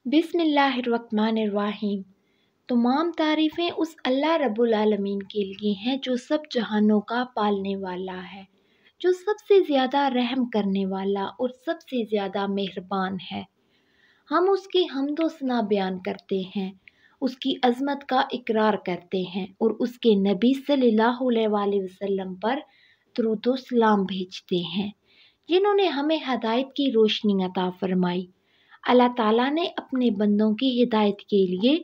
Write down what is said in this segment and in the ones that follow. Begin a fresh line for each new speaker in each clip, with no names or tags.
बिस्मिल्लाहिर्रहमानिर्रहीम। तमाम तारीफ़ें उस अल्लाह रब्बुल आलमीन के लिए हैं जो सब जहानों का पालने वाला है, जो सबसे ज़्यादा रहम करने वाला और सबसे ज़्यादा मेहरबान है। हम उसकी हम्दो सना बयान करते हैं, उसकी अज़मत का इकरार करते हैं और उसके नबी सल्लल्लाहु अलैहि वसल्लम पर दुरूद व सलाम भेजते हैं, जिन्होंने हमें हदायत की रोशनी अता फरमाई। अल्लाह ताला ने अपने बंदों की हिदायत के लिए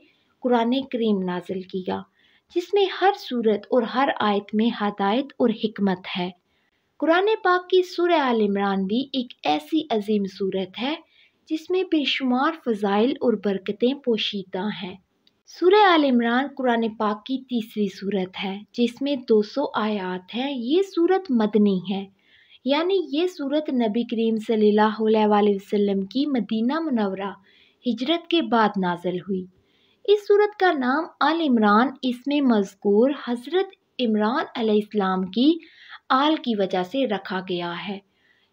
कुरान करीम नाज़िल किया, जिसमें हर सूरत और हर आयत में हदायत और हिकमत है। कुरान पाक की सूरह आल इमरान भी एक ऐसी अजीम सूरत है जिसमें बेशुमार फ़ज़ाइल और बरकतें पोशीदा हैं। सूरह आल इमरान कुरान पाक की तीसरी सूरत है, जिसमें 200 आयात हैं। ये सूरत मदनी है, यानी ये सूरत नबी करीम सल्लल्लाहु अलैहि वसल्लम की मदीना मुनव्वरा हिजरत के बाद नाज़िल हुई। इस सूरत का नाम आल इमरान इसमें मज़कूर हज़रत इमरान अलैहिस्सलाम की आल की वजह से रखा गया है,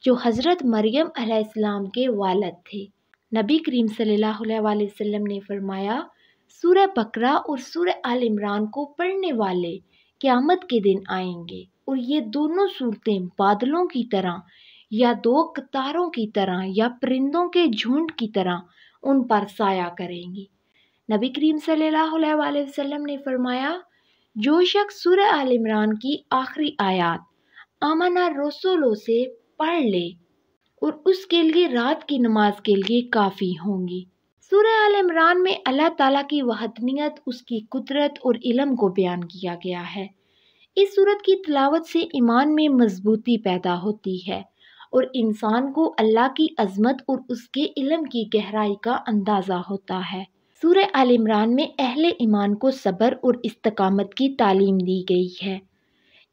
जो हज़रत मरियम अलैहिस्सलाम के वालिद थे। नबी करीम सल्लल्लाहु अलैहि वसल्लम ने फरमाया, सूरह बकरा और सूरह आल इमरान को पढ़ने वाले क़यामत के दिन आएंगे और ये दोनों सूरतें बादलों की तरह या दो कतारों की तरह या परिंदों के झुंड की तरह उन पर साया करेंगी। नबी करीम सल्लल्लाहु अलैहि वसल्लम ने फरमाया, जो शख्स सूरह आल इमरान की आखिरी आयत आमना रसूलो से पढ़ ले और उसके लिए रात की नमाज के लिए काफ़ी होंगी। सूरह आल इमरान में अल्लाह ताला की वहदनियत, उसकी कुदरत और इल्म को बयान किया गया है। इस सूरत की तिलावत से ईमान में मजबूती पैदा होती है और इंसान को अल्लाह की अज़मत और उसके इल्म की गहराई का अंदाज़ा होता है। सूरह आल इमरान में अहले ईमान को सब्र और इस्तिकामत की तालीम दी गई है।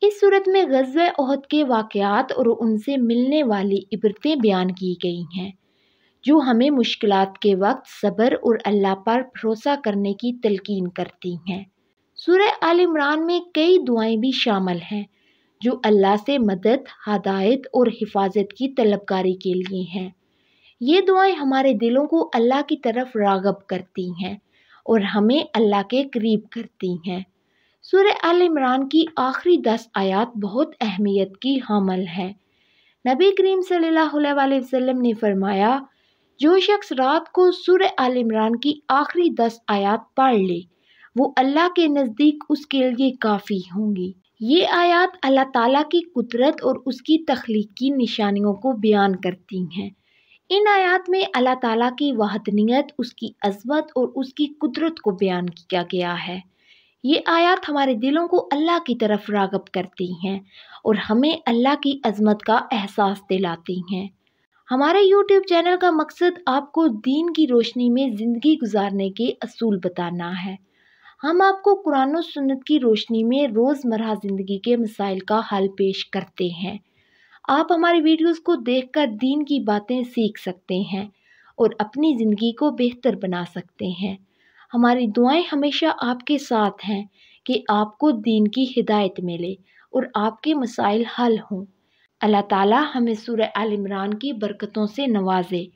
इस सूरत में ग़ज़वा उहद के वाक़यात और उनसे मिलने वाली इबरतें बयान की गई हैं, जो हमें मुश्किलात के वक्त सब्र और अल्लाह पर भरोसा करने की तलकीन करती हैं। सूरह आल इमरान में कई दुआएं भी शामिल हैं, जो अल्लाह से मदद, हदायत और हिफाजत की तलबकारी के लिए हैं। ये दुआएं हमारे दिलों को अल्लाह की तरफ राग़ब करती हैं और हमें अल्लाह के करीब करती हैं। सूरह आल इमरान की आखिरी 10 आयत बहुत अहमियत की हामिल है। नबी करीम सल्लल्लाहु अलैहि वसल्लम ने फरमाया, जो शख्स रात को सूरह आल इमरान की आखिरी 10 आयत पढ़ ले, वो अल्लाह के नज़दीक उसके लिए काफ़ी होंगी। ये आयत अल्लाह ताला की कुदरत और उसकी तख्लीक की निशानियों को बयान करती हैं। इन आयत में अल्लाह ताला की वहदनियत, उसकी अज़मत और उसकी कुदरत को बयान किया गया है। ये आयत हमारे दिलों को अल्लाह की तरफ राग़ब करती हैं और हमें अल्लाह की अज़मत का एहसास दिलाती हैं। हमारे यूट्यूब चैनल का मकसद आपको दीन की रोशनी में ज़िंदगी गुजारने के असूल बताना है। हम आपको कुरान और सुन्नत की रोशनी में रोज़मर्रा ज़िंदगी के मसाइल का हल पेश करते हैं। आप हमारी वीडियोस को देखकर दीन की बातें सीख सकते हैं और अपनी ज़िंदगी को बेहतर बना सकते हैं। हमारी दुआएं हमेशा आपके साथ हैं कि आपको दीन की हिदायत मिले और आपके मसाइल हल हों। अल्लाह ताला हमें सूरह आल इमरान की बरकतों से नवाजे,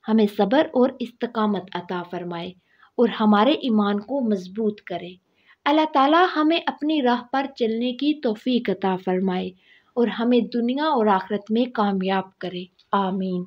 हमें सब्र और इस्तिकामत अता फरमाए और हमारे ईमान को मजबूत करे। अल्लाह ताला हमें अपनी राह पर चलने की तौफीक अता फरमाए और हमें दुनिया और आखिरत में कामयाब करे। आमीन।